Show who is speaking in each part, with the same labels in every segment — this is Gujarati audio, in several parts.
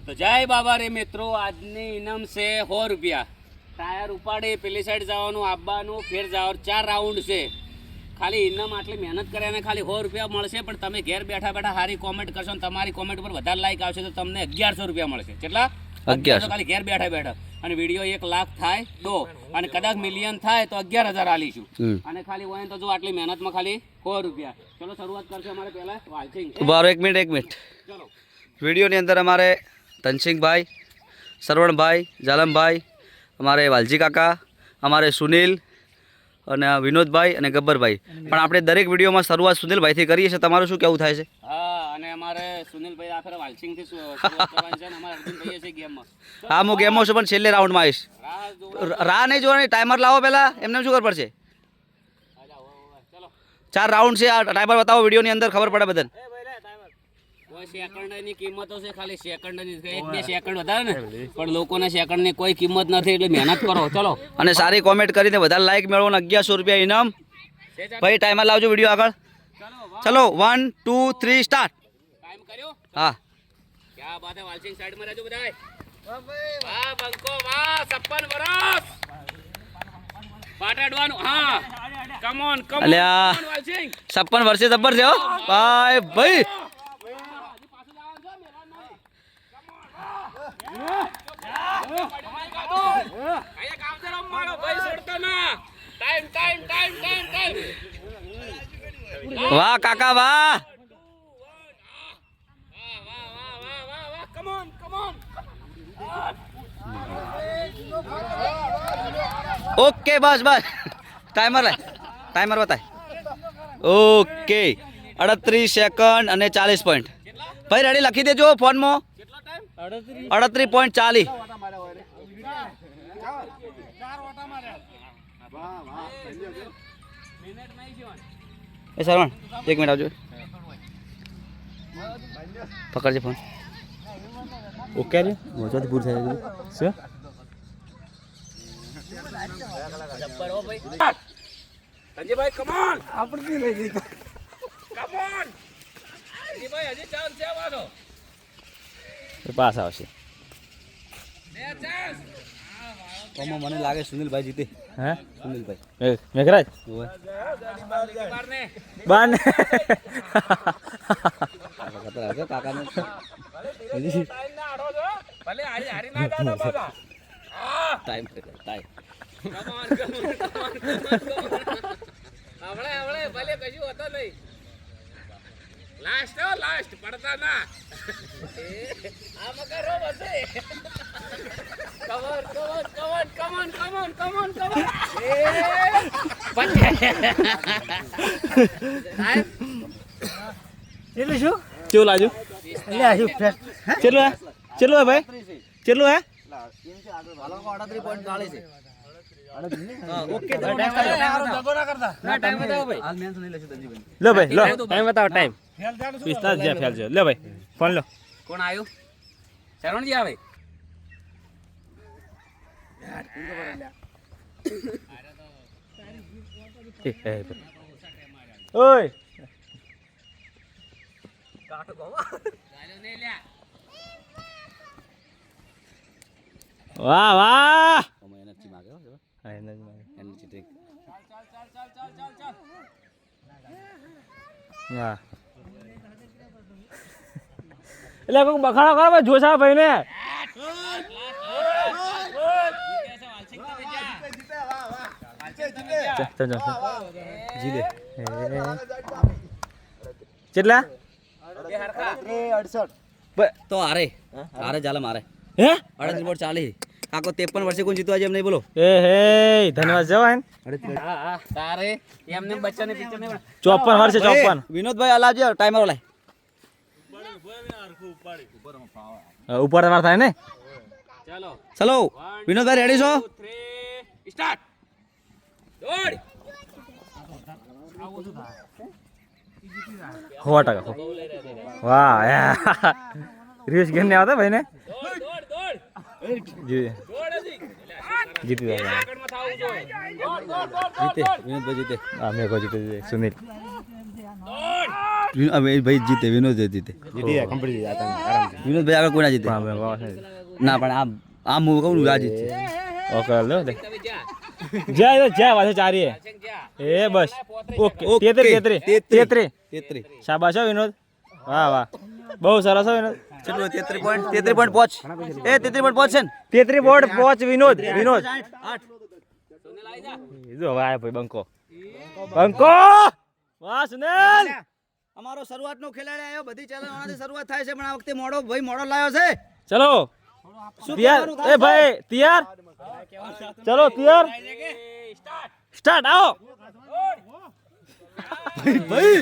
Speaker 1: તો જય બાબા રે મિત્રો, આજની ઇનામ છે 100 રૂપિયા. ટાયર ઉપાડી પેલી સાઈડ જવાનું, આવવાનું, ફેર જવાનું, 4 રાઉન્ડ છે. ખાલી ઇનામ આટલી મહેનત કરે અને ખાલી 100 રૂપિયા મળશે. પણ તમે ઘેર બેઠા બેઠા સારી કોમેન્ટ કરશો ને તમારી કોમેન્ટ પર વધારે લાઈક આવશે તો તમને 1100 રૂપિયા મળશે. કેટલા? 1100 ખાલી ઘેર બેઠા બેઠા. અને વિડીયો 1 લાખ થાય તો અને કદાચ મિલિયન થાય તો 11,000 આલીશું. અને ખાલી હોય તો જો આટલી મહેનતમાં ખાલી 100 રૂપિયા. ચલો શરૂઆત કરશે અમારે પહેલા વાલસિંગ.
Speaker 2: બારો એક મિનિટ
Speaker 1: ચલો
Speaker 2: વિડીયોની અંદર અમારે ધનસિંહભાઈ, સરવણભાઈ, જાલમભાઈ, અમારે વાલજી કાકા, અમારે સુનિલ અને વિનોદભાઈ અને ગબ્બરભાઈ. પણ આપણે દરેક વિડીયોમાં શરૂઆત સુનિલભાઈથી કરીએ છીએ. તમારું શું કહેવું થાય છે?
Speaker 1: હા, અને અમારે સુનિલભાઈ આખરે વાલસિંગથી શરૂઆત કરવાની છે અને અમારે અર્જુનભાઈ છે ગેમમાં.
Speaker 2: હા, હું ગેમમાં છું પણ છેલ્લે રાઉન્ડમાં આવીશ. રાહ નહીં જોવાની, ટાઈમર લાવો પહેલાં, એમને શું ખબર પડશે?
Speaker 1: ચલો
Speaker 2: 4 રાઉન્ડ છે. આ ટાઈમર બતાવો વિડીયોની અંદર, ખબર પડે બધાને.
Speaker 1: સેકન્ડની કિંમતો છે ખાલી સેકન્ડની, 1-2 સેકન્ડ વધારે ને, પણ લોકોને સેકન્ડની કોઈ કિંમત નથી, એટલે મહેનત કરો. ચલો
Speaker 2: અને સારી કોમેન્ટ કરીને વધારે લાઈક મેળવો ને 1100 રૂપિયા ઇનામ. ભાઈ ટાઈમર લાવજો વિડીયો આગળ. ચલો 1 2 3 સ્ટાર્ટ.
Speaker 1: ટાઈમ કર્યો?
Speaker 2: હા,
Speaker 1: ક્યાં બાત હે. વાલસિંગ સાઈડમાં રહેજો બધાય. વાહ બંકો વાહ, 56 વર્ષ પાટાડવાનું. હા, કમ ઓન
Speaker 2: અલ્યા.
Speaker 1: વાલસિંગ
Speaker 2: 56 વર્ષે જબર છે હો ભાઈ. ભાઈ વાહ કાકા વાહ. ઓકે બસ બસ. ટાઈમર લાય, ટાઈમર બતાય. ઓકે 38 સેકન્ડ અને 40 પોઈન્ટ. ભાઈ રેડી લખી દેજો ફોનમાં. 38.40. એ સરવણ 1 મિનિટ આવજો. પકડજે ફોન.
Speaker 3: ઓકે રે
Speaker 2: મોચાથી પૂર થાય
Speaker 3: શું
Speaker 1: સંજયભાઈ કમ ઓન. આપણે લઈ લીધું. કમ ઓન સંજયભાઈ, હજી ચાન્સ છે વાળો.
Speaker 3: પાસ આવશે.
Speaker 2: મને લાગે સુનિલભાઈ જીતે.
Speaker 3: હે
Speaker 2: સુનિલભાઈ
Speaker 3: મેઘરાજ બાર ને
Speaker 2: કાકાને
Speaker 1: ભલે હારી હારી ના જાતા બાબા.
Speaker 2: ટાઈમ
Speaker 1: કમ ઓન હમણે ભલે કશું હોતો નહીં. લાસ્ટ પડતા ના. આ મગર બસે. Come on.
Speaker 3: એટલે શું કેવું લાગ્યું? ચેલું હે ભાઈ? ચેલું હે? લો ભાઈ લો ટાઈમ બતાવો. ટાઈમ 45 જ્યાં ફેલ છે. લે ભાઈ ફોન લો.
Speaker 1: કોણ આવ્યું? શરણજી આવે.
Speaker 3: ઓય વાહ વાહ. વાહ એટલે કોઈ બખાડો કરો ભાઈ જોશા ભાઈ ને. જીલે કેટલા
Speaker 2: તો હારે ચાલે મારે
Speaker 3: હે
Speaker 2: 38.40. કાકો 53 વર્ષે કોઈ જીતવા જેમ નહીં બોલો.
Speaker 3: એ હે ધન્યવાદ જવાન.
Speaker 1: તારે એમને બચ્ચાને પિક્ચર નહીં.
Speaker 3: 54 વર્ષે 54.
Speaker 2: વિનોદભાઈ અલાવજો ટાઈમર લાય.
Speaker 3: ઉપર તમારે થાય ને.
Speaker 1: ચલો
Speaker 2: ચલો વિનોદભાઈ રેડી છો?
Speaker 1: 3 સ્ટાર્ટ. દોડ.
Speaker 3: 100%. વાહ રીસ ગેમ ને આવતા ભાઈ ને. જીતી જાય.
Speaker 2: જીતે વિનોદભાઈ જીતે.
Speaker 3: હા મેં કોઈ જીતે સુનિલ.
Speaker 2: ભાઈ જીતે, વિનોદ જીતે. વિનોદભાઈ આગળ કોઈ ના જીતે. ના પણ આમ હું કહું આ જીતશે.
Speaker 3: ઓકે લો દે જા જા વાસે ચારીએ એ બસ ઓકે 33 શાબાશ હો વિનોદ વાહ વાહ બહુ સરસ હો વિનોદ
Speaker 2: કેટલું 33 પોઈન્ટ પહોંચ એ 33 પોઈન્ટ પહોંચ છે ને
Speaker 3: 33 બોર્ડ પહોંચ વિનોદ જો વાહ ભાઈ બંકો વાહ સુનિલ
Speaker 2: અમારો શરૂઆતનો ખેલાડી આવ્યો. બધી ચેનલ ઓનાથી શરૂઆત થાય છે પણ આ વખતે મોડો લાવ્યો છે.
Speaker 3: ચલો તૈયાર એ ભાઈ તૈયાર ચલો તૈયાર સ્ટાર્ટ આવો ભાઈ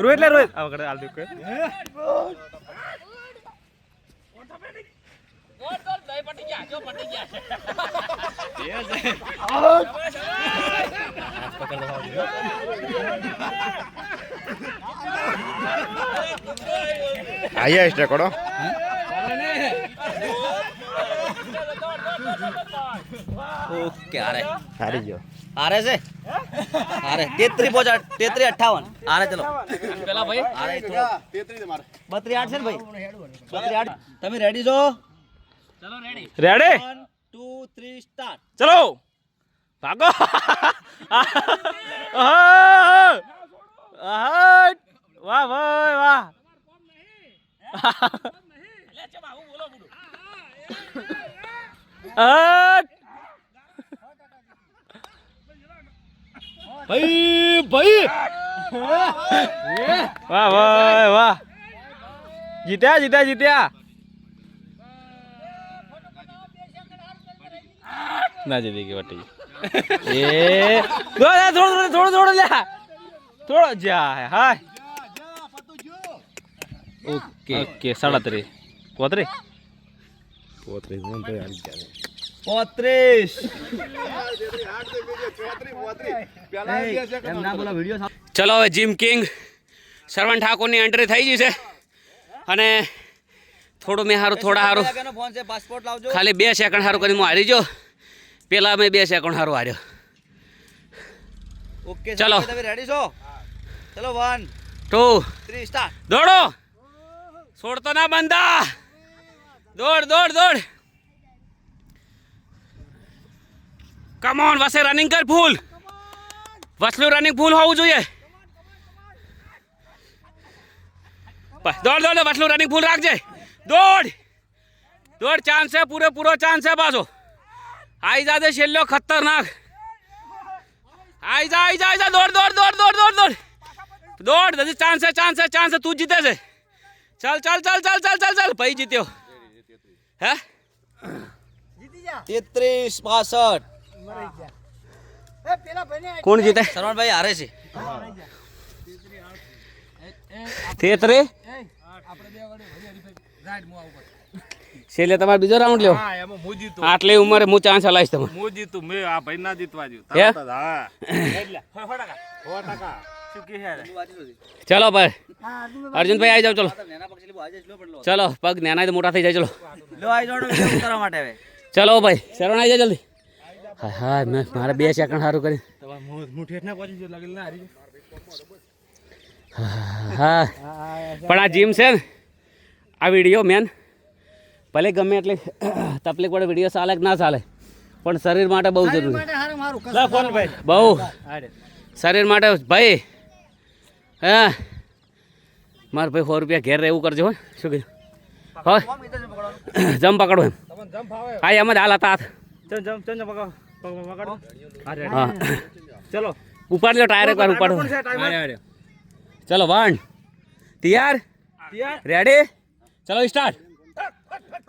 Speaker 3: રોહિત
Speaker 4: હાઈએસ્ટ રેકોર્ડ
Speaker 2: ઓકે હારે
Speaker 3: હારી ગયો
Speaker 2: હારે છે હારે 33 પહોંચ 33 58 હારે ચલો
Speaker 1: પેલા ભાઈ
Speaker 2: હારે 32 8 છે ને ભાઈ 32 8 તમે રેડી છો?
Speaker 1: ચલો રેડી
Speaker 3: રેડી
Speaker 2: 1 2 3 સ્ટાર્ટ.
Speaker 3: ચલો ભાગો વાહ ભાઈ વાહ ભાઈ વાહ ભાઈ વાહ જીત્યા ના જીતી ગઈ વટી એ થોડો લ્યા થોડો જા હાય ઓકે 37 35
Speaker 1: ચલો હવે જીમ કિંગ શ્રવણ ઠાકોરની એન્ટ્રી થઈ ગઈ છે અને થોડું મેં થોડા સારું
Speaker 2: ફોન છે પાસપોર્ટ લાવજો.
Speaker 1: ખાલી 2 સેકન્ડ સારું કરીને હું હારી ગયો. પેલા મેં 2 સેકન્ડ સારું હાર્યો.
Speaker 2: ઓકે
Speaker 1: ચલો.
Speaker 2: તમે રેડી છો? ચલો 1
Speaker 1: 2
Speaker 2: 3 સ્ટાર્ટ.
Speaker 1: દોડો છોડતો ના બંધા દોડ કમ ઓન વસે રનિંગ કર ફૂલ વસલું રનિંગ ફૂલ હોવું જોઈએ. દોડ વસલું રનિંગ ફૂલ રાખજે. દોડ ચાન્સ છે પૂરો ચાન્સ છે પાછો. આઈ જા દે છેલ્લો ખતરનાક આઈ જા દોડ હજી ચાન્સ છે તું જીતે છે. ચાલ ભાઈ જીત્યો હે
Speaker 2: 33 62
Speaker 1: કોણ જીતે?
Speaker 2: શરવણભાઈ હારે છે.
Speaker 1: 33 છેલ્લે તમારે બીજો રાઉન્ડ લ્યો. આટલી ઉંમરે હું ચાન્સ હલાવીશ તમે. ચલો ભાઈ અર્જુનભાઈ આવી જાવ. ચલો પગ નાના તો મોટા થઈ જાય. ચલો
Speaker 2: લો આઈ જોડો વિડિયો ઉતારવા માટે હવે.
Speaker 1: ચલો ભાઈ શરણ આવી જાય જલ્દી. હા મેં મારે 2 સેકન્ડ સારું કરી. હા પણ આ જીમ છે ને આ વિડીયો મેન ભલે ગમે એટલે તકલીફ પડે વિડીયો ચાલે કે ના ચાલે પણ શરીર માટે બહુ જરૂરી બહુ શરીર માટે ભાઈ. હા મારે ભાઈ 100 રૂપિયા ઘેર રહેવું કરજો હો. શું કીધું હા જમ પકડો એમ હા એમ જ હાલ હતા હાથ. હા
Speaker 3: ચલો
Speaker 1: ઉપાડ લો ટાયર એકવાર ઉપાડો. ચલો 1 તૈયાર રેડી ચલો સ્ટાર્ટ.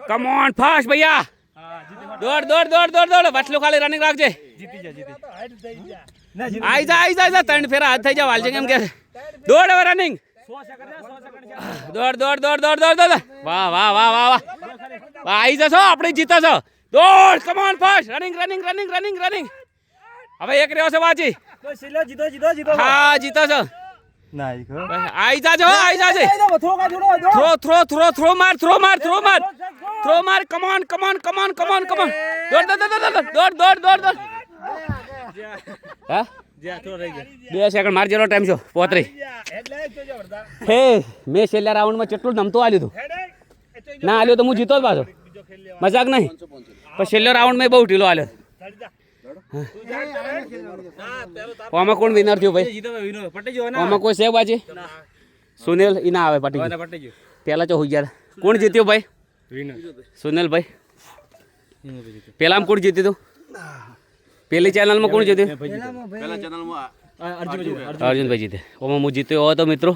Speaker 1: કમ ઓન ફાસ્ટ ભૈયા દોડ બસલું ખાલી રનિંગ રાખજે. આઈ જા 3 ફેરા હાથ થઈ જાવ હાલજે કેમ કે દોડ હવે રનિંગ દોડ વાહ આઈ જશો આપણે જીતો છો. દોડ કમ ઓન ફાસ્ટ રનિંગ હવે એક રહ્યો છે બાજી. હા જીતો છો. આઈ જાજો થ્રો માર કમ ઓન દોડ હા
Speaker 3: જ્યાં થોડો રહી ગયો
Speaker 1: 2 સેકન્ડ માર જેટલો ટાઈમ છો 35 હે મેં છેલ્લા રાઉન્ડમાં કેટલું નમતું આલ્યું હતું ના આલ્યો તો હું જીતો જ પાછો મજાક નહીં પણ છેલ્લો રાઉન્ડ મેં બહુ ઢીલો આલ્યો આમાં કોણ વિનર થયું ભાઈ
Speaker 3: જીતો ભાઈ વિનોદ પટી ગયો
Speaker 1: આમાં કોઈ છે બાજી સુનિલ ઈ ના આવે પટી ગયું.
Speaker 3: પટી ગયો
Speaker 1: પહેલા તો હોઈ ગયા કોણ જીત્યું ભાઈ
Speaker 3: વિનોદ
Speaker 1: સુનિલભાઈ પેલામાં કોણ જીત્યું હતું પેલી ચેનલમાં કોણ જીત્યું અર્જુનભાઈ જીતે ઓમાં હું જીત્યો હતો મિત્રો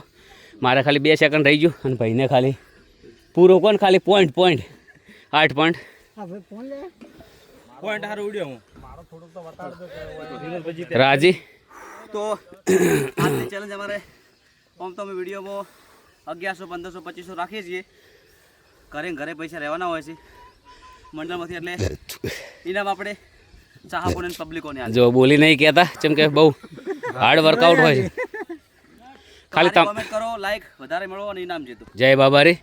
Speaker 1: મારે ખાલી 2 સેકન્ડ રહી ગયું અને ભાઈને ખાલી પૂરો કોણ ખાલી પોઈન્ટ 8 પોઈન્ટ
Speaker 3: પોઈન્ટ હારો ઉડ્યો હું
Speaker 1: રાજી
Speaker 2: તો આજની ચેલેન્જ અમારે આમ તો અમે વિડીયોમાં 1100 1500 2500 રાખીએ છીએ ઘરે પૈસા રહેવાના હોય છે મંડળમાંથી એટલે ઇનામ આપણે ચાહકોને પબ્લિકોને
Speaker 1: જો બોલી નહીં કહેતા જેમ કે બહુ હાર્ડ વર્કઆઉટ હોય છે ખાલી
Speaker 2: કોમેન્ટ કરો લાઈક વધારે મેળવો અને ઇનામ જીતો
Speaker 1: જય બાબારી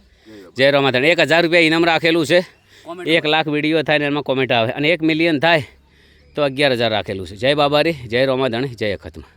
Speaker 1: જય રમાધણ 1000 રૂપિયા ઇનામ રાખેલું છે
Speaker 2: કોમેન્ટ
Speaker 1: 1 લાખ વિડીયો થાય ને એમાં કોમેન્ટ આવે અને 1 મિલિયન થાય તો 11,000 રાખેલું છે જય બાબારી જય રોમાધણ જય અખતમાં